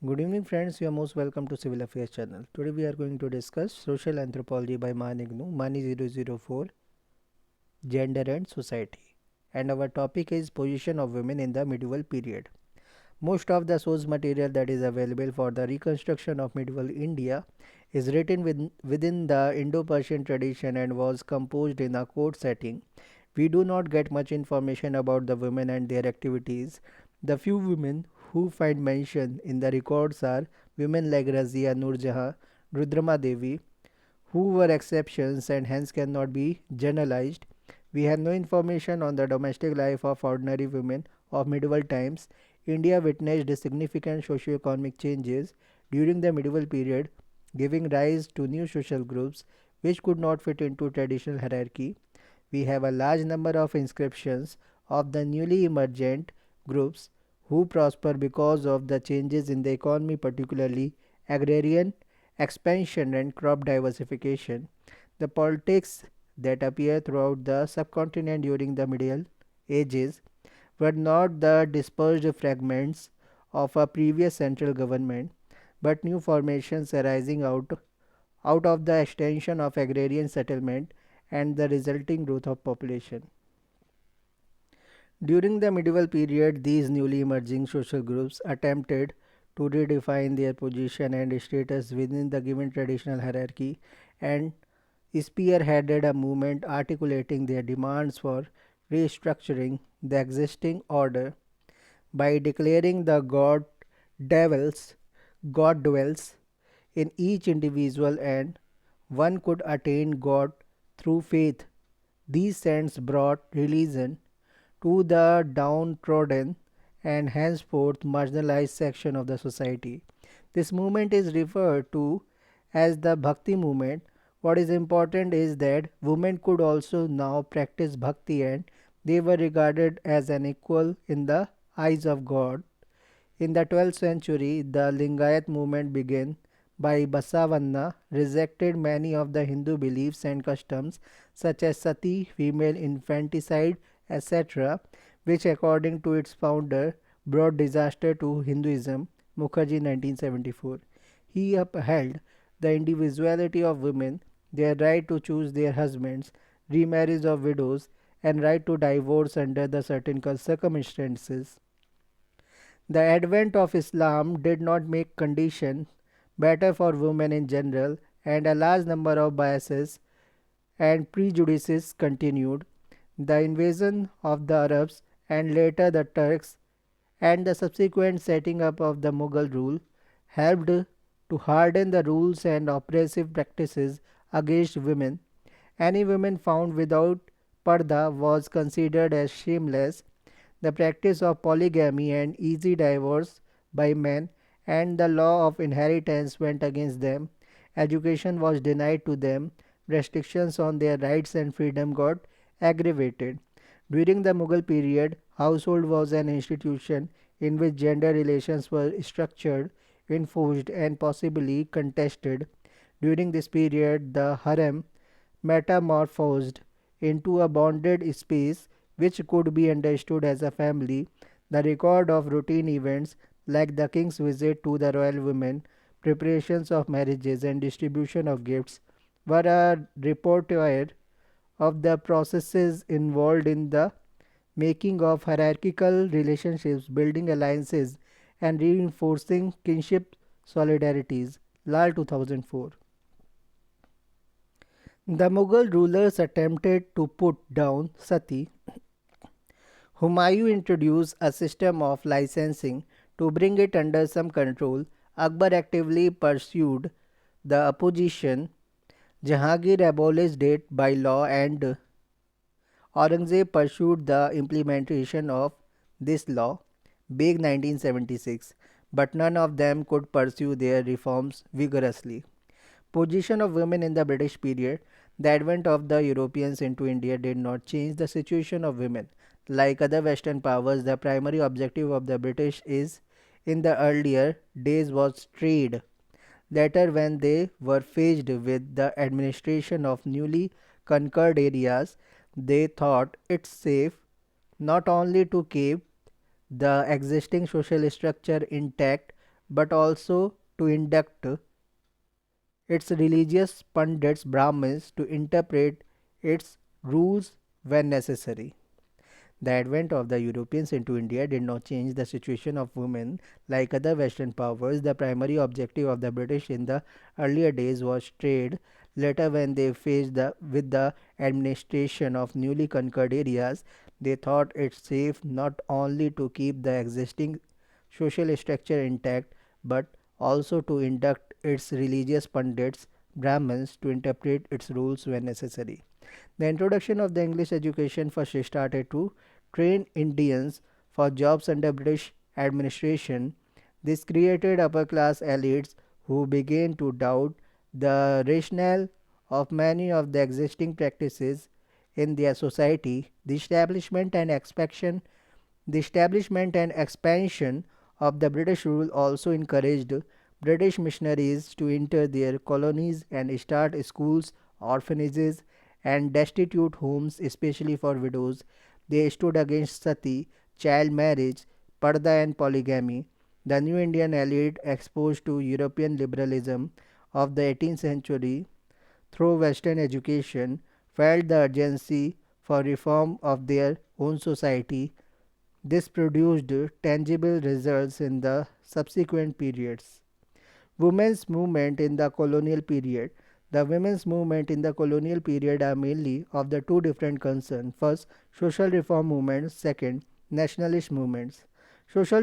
Good evening friends, you are most welcome to Civil Affairs channel. Today we are going to discuss Social Anthropology by Maan IGNOU, mane004, Gender and Society. And our topic is Position of Women in the Medieval Period. Most of the source material that is available for the reconstruction of medieval India is written within the Indo-Persian tradition and was composed in a court setting. We do not get much information about the women and their activities. The few women who find mention in the records are women like Razia Nurjahan, Rudrama Devi, who were exceptions and hence cannot be generalized. We have no information on the domestic life of ordinary women of medieval times. India witnessed significant socio-economic changes during the medieval period, giving rise to new social groups which could not fit into traditional hierarchy. We have a large number of inscriptions of the newly emergent groups who prosper because of the changes in the economy, particularly agrarian expansion and crop diversification. The politics that appear throughout the subcontinent during the Middle Ages were not the dispersed fragments of a previous central government, but new formations arising out of the extension of agrarian settlement and the resulting growth of population. During the medieval period, these newly emerging social groups attempted to redefine their position and status within the given traditional hierarchy and spearheaded a movement articulating their demands for restructuring the existing order by declaring the devils God dwells in each individual and one could attain God through faith. These saints brought religion to the downtrodden and henceforth marginalized section of the society. This movement is referred to as the Bhakti movement. What is important is that women could also now practice bhakti and they were regarded as an equal in the eyes of God. In the 12th century, the Lingayat movement began by Basavanna rejected many of the Hindu beliefs and customs such as sati, female infanticide, etc., which according to its founder brought disaster to Hinduism, Mukherjee 1974. He upheld the individuality of women, their right to choose their husbands, remarriage of widows, and right to divorce under the certain circumstances. The advent of Islam did not make conditions better for women in general, and a large number of biases and prejudices continued. The invasion of the Arabs and later the Turks and the subsequent setting up of the Mughal rule helped to harden the rules and oppressive practices against women. Any woman found without parda was considered as shameless. The practice of polygamy and easy divorce by men and the law of inheritance went against them. Education was denied to them. Restrictions on their rights and freedom got aggravated. During the Mughal period, household was an institution in which gender relations were structured, enforced, and possibly contested. During this period, the harem metamorphosed into a bonded space which could be understood as a family. The record of routine events like the king's visit to the royal women, preparations of marriages, and distribution of gifts were a repertoire of the processes involved in the making of hierarchical relationships, building alliances, and reinforcing kinship solidarities. Lal 2004. The Mughal rulers attempted to put down sati. Humayun introduced a system of licensing to bring it under some control. Akbar actively pursued the opposition. Jahangir abolished it by law and Aurangzeb pursued the implementation of this law. Beg 1976, but none of them could pursue their reforms vigorously. Position of women in the British period. The advent of the Europeans into India did not change the situation of women. Like other Western powers, the primary objective of the British is in the earlier days was trade. Later, when they were faced with the administration of newly conquered areas, they thought it safe not only to keep the existing social structure intact but also to induct its religious pundits Brahmins to interpret its rules when necessary. The advent of the Europeans into India did not change the situation of women. Like other Western powers, the primary objective of the British in the earlier days was trade. Later, when they faced with the administration of newly conquered areas, they thought it safe not only to keep the existing social structure intact but also to induct its religious pundits, Brahmins, to interpret its rules when necessary. The introduction of the English education first started to train Indians for jobs under British administration. This created upper class elites who began to doubt the rationale of many of the existing practices in their society. The establishment and expansion of the British rule also encouraged British missionaries to enter their colonies and start schools, orphanages, and destitute homes, especially for widows. They stood against sati, child marriage, parda, and polygamy. The new Indian elite, exposed to European liberalism of the 18th century through Western education, felt the urgency for reform of their own society. This produced tangible results in the subsequent periods. Women's movement in the colonial period. The women's movement in the colonial period are mainly of the two different concerns. First, social reform movements. Second, nationalist movements. Social